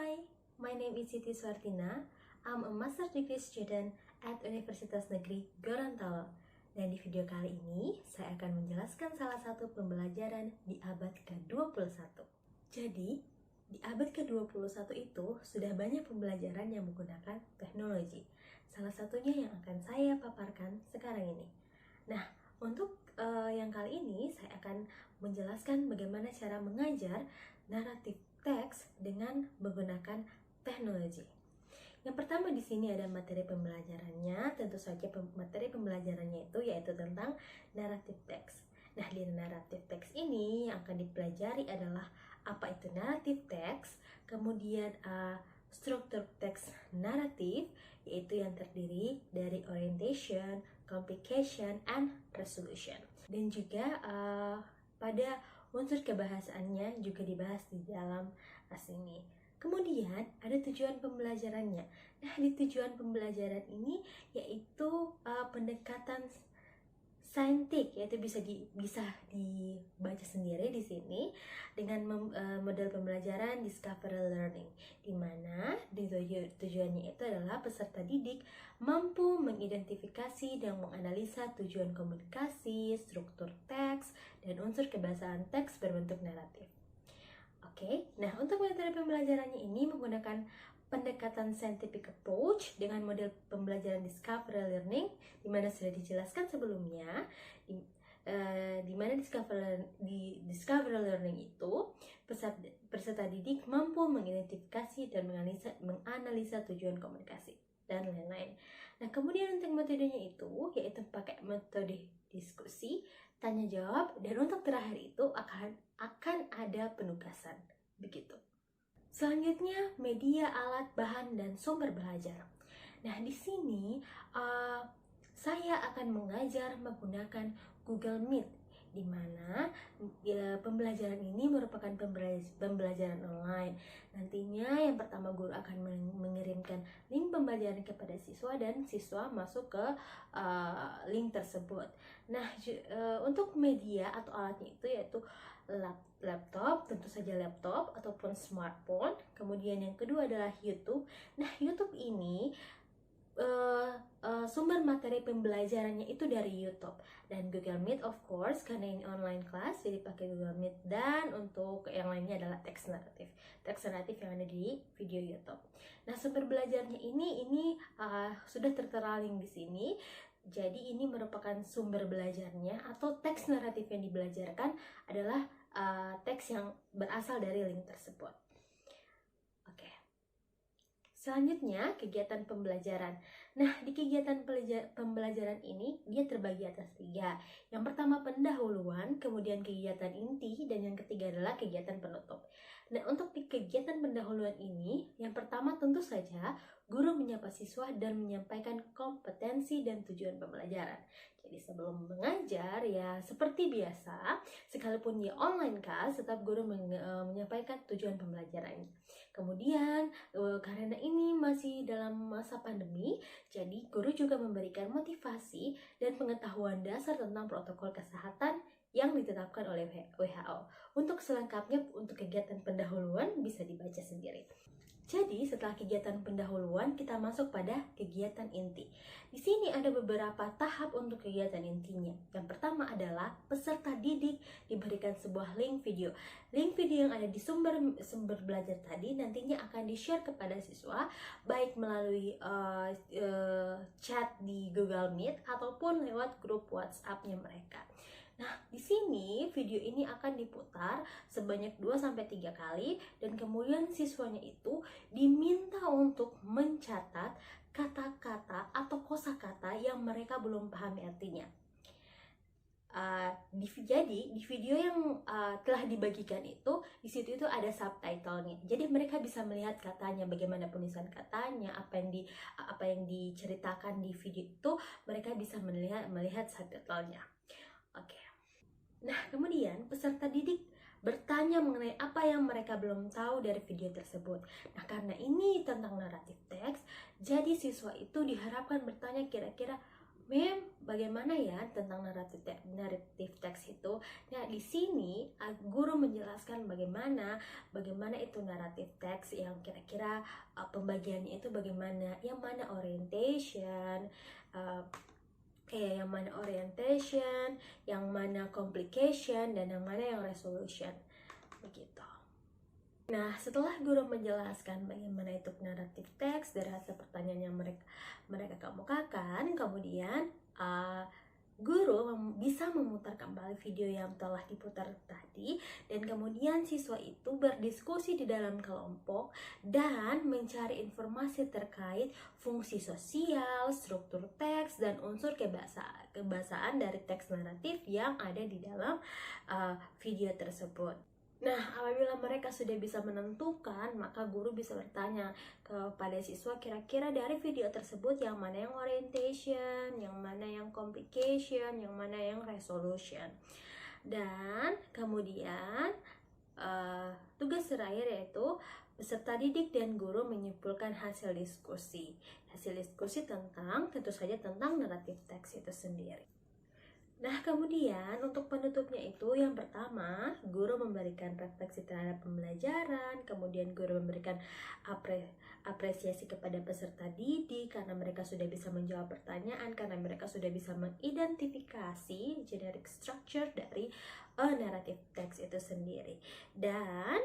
Hi, my name is Siti Suartina. I'm a master degree student at Universitas Negeri Gorontalo. Dan di video kali ini, saya akan menjelaskan salah satu pembelajaran di abad ke-21. Jadi, di abad ke-21 itu sudah banyak pembelajaran yang menggunakan teknologi. Salah satunya yang akan saya paparkan sekarang ini. Nah, untuk yang kali ini saya akan menjelaskan bagaimana cara mengajar naratif teks dengan menggunakan teknologi. Yang pertama di sini ada materi pembelajarannya. Tentu saja materi pembelajarannya itu yaitu tentang naratif teks. Nah, di naratif teks ini yang akan dipelajari adalah apa itu naratif teks, kemudian struktur teks naratif, yaitu yang terdiri dari orientation, complication, and resolution. Dan juga pada unsur kebahasaannya juga dibahas di dalam sini. Kemudian ada tujuan pembelajarannya. Nah, di tujuan pembelajaran ini yaitu pendekatan saintik, yaitu bisa dibaca sendiri di sini dengan model pembelajaran discovery learning, di mana tujuannya itu adalah peserta didik mampu mengidentifikasi dan menganalisa tujuan komunikasi, struktur teks, dan unsur kebahasaan teks berbentuk naratif. Oke, nah untuk metode pembelajarannya ini menggunakan pendekatan scientific approach dengan model pembelajaran discovery learning, di mana sudah dijelaskan sebelumnya, di mana discovery learning itu peserta didik mampu mengidentifikasi dan menganalisa tujuan komunikasi dan lain-lain. Nah, kemudian untuk metodenya itu yaitu pakai metode diskusi, tanya jawab, dan untuk terakhir itu akan ada penugasan, begitu. Selanjutnya, media, alat, bahan, dan sumber belajar. Nah, di sini saya akan mengajar menggunakan Google Meet, di mana pembelajaran ini merupakan pembelajaran online. Nantinya yang pertama guru akan mengirimkan link pembelajaran kepada siswa dan siswa masuk ke link tersebut. Nah, untuk media atau alatnya itu yaitu laptop, tentu saja laptop ataupun smartphone. Kemudian yang kedua adalah YouTube. Nah, YouTube ini sumber materi pembelajarannya itu dari YouTube, dan Google Meet of course karena ini online class jadi pakai Google Meet, dan untuk yang lainnya adalah teks naratif yang ada di video YouTube. Nah, sumber belajarnya ini sudah tertera link di sini. Jadi ini merupakan sumber belajarnya atau teks naratif yang dibelajarkan adalah teks yang berasal dari link tersebut. Oke. Selanjutnya, kegiatan pembelajaran. Nah, di kegiatan pembelajaran ini dia terbagi atas 3. Yang pertama pendahuluan, kemudian kegiatan inti, dan yang ketiga adalah kegiatan penutup. Nah, untuk di kegiatan pendahuluan ini, yang pertama tentu saja guru menyapa siswa dan menyampaikan kompetensi dan tujuan pembelajaran. Jadi sebelum mengajar ya seperti biasa, sekalipun dia online class, tetap guru menyampaikan tujuan pembelajarannya. Kemudian karena ini masih dalam masa pandemi, jadi guru juga memberikan motivasi dan pengetahuan dasar tentang protokol kesehatan yang ditetapkan oleh WHO. Untuk selengkapnya untuk kegiatan pendahuluan bisa dibaca sendiri. Jadi setelah kegiatan pendahuluan kita masuk pada kegiatan inti. Di sini ada beberapa tahap untuk kegiatan intinya. Yang pertama adalah peserta didik diberikan sebuah link video. Link video yang ada di sumber belajar tadi nantinya akan di-share kepada siswa baik melalui chat di Google Meet ataupun lewat grup WhatsApp-nya mereka. Nah, di sini video ini akan diputar sebanyak 2-3 kali, dan kemudian siswanya itu diminta untuk mencatat kata-kata atau kosakata yang mereka belum pahami artinya. Jadi di video yang telah dibagikan itu, di situ itu ada subtitlenya. Jadi mereka bisa melihat katanya, bagaimana penulisan katanya, apa yang diceritakan di video itu, mereka bisa melihat subtitlenya. Oke. Nah, kemudian peserta didik bertanya mengenai apa yang mereka belum tahu dari video tersebut. Nah, karena ini tentang naratif teks, jadi siswa itu diharapkan bertanya kira-kira, bagaimana ya tentang naratif teks itu. Nah, di sini guru menjelaskan bagaimana itu naratif teks yang kira-kira pembagiannya itu bagaimana, yang mana orientation, yang mana complication, dan yang mana yang resolution, begitu. Nah, setelah guru menjelaskan bagaimana itu naratif teks dari hasil pertanyaan yang mereka kemukakan, kemudian guru bisa memutar kembali video yang telah diputar tadi, dan kemudian siswa itu berdiskusi di dalam kelompok dan mencari informasi terkait fungsi sosial, struktur teks, dan unsur kebahasaan dari teks naratif yang ada di dalam video tersebut. Nah, apabila mereka sudah bisa menentukan, maka guru bisa bertanya kepada siswa, kira-kira dari video tersebut yang mana yang orientation, yang mana yang complication, yang mana yang resolution. Dan kemudian tugas terakhir yaitu peserta didik dan guru menyimpulkan hasil diskusi tentu saja tentang naratif teks itu sendiri. Nah, kemudian untuk penutupnya itu, yang pertama, guru memberikan refleksi terhadap pembelajaran, kemudian guru memberikan apresiasi kepada peserta didik karena mereka sudah bisa menjawab pertanyaan, karena mereka sudah bisa mengidentifikasi generic structure dari naratif teks itu sendiri. Dan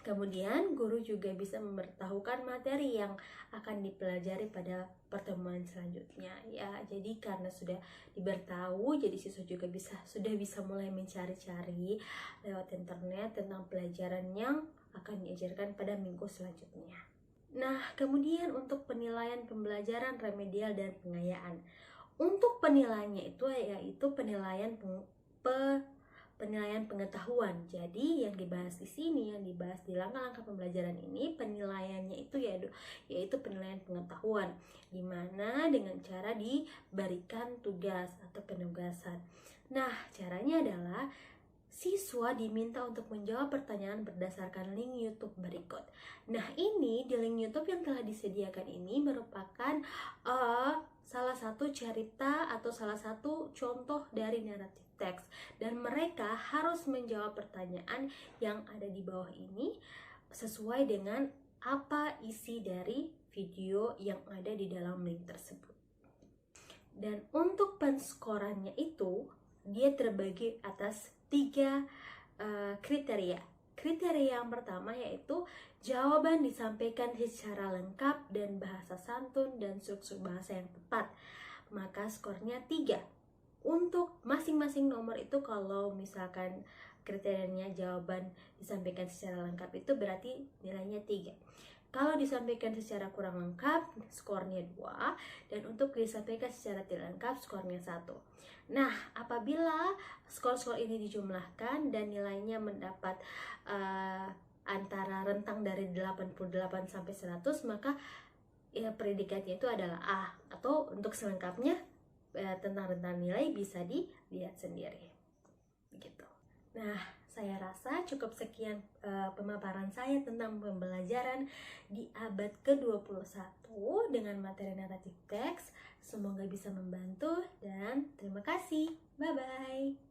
kemudian guru juga bisa memberitahukan materi yang akan dipelajari pada pertemuan selanjutnya ya. Jadi karena sudah diberitahu, jadi siswa juga sudah bisa mulai mencari-cari lewat internet tentang pelajaran yang akan diajarkan pada minggu selanjutnya. Nah, kemudian untuk penilaian pembelajaran remedial dan pengayaan. Untuk penilaiannya itu yaitu penilaian pengetahuan. Jadi yang dibahas di sini, yang dibahas di langkah-langkah pembelajaran ini, penilaiannya itu yaitu penilaian pengetahuan, di mana dengan cara diberikan tugas atau penugasan. Nah, caranya adalah siswa diminta untuk menjawab pertanyaan berdasarkan link YouTube berikut. Nah, ini di link YouTube yang telah disediakan ini merupakan salah satu cerita atau salah satu contoh dari naratif teks, dan mereka harus menjawab pertanyaan yang ada di bawah ini sesuai dengan apa isi dari video yang ada di dalam link tersebut. Dan untuk penskorannya itu dia terbagi atas 3 kriteria. Kriteria yang pertama yaitu jawaban disampaikan secara lengkap dan bahasa santun dan struktur bahasa yang tepat, maka skornya 3. Untuk masing-masing nomor itu, kalau misalkan kriterianya jawaban disampaikan secara lengkap itu berarti nilainya 3. Kalau disampaikan secara kurang lengkap, skornya 2. Dan untuk disampaikan secara tidak lengkap, skornya 1. Nah, apabila skor-skor ini dijumlahkan dan nilainya mendapat antara rentang dari 88 sampai 100, maka ya predikatnya itu adalah A. Atau untuk selengkapnya tentang rentang nilai bisa dilihat sendiri begitu. Nah, saya rasa cukup sekian pemaparan saya tentang pembelajaran di abad ke-21 dengan materi naratif teks. Semoga bisa membantu dan terima kasih. Bye bye.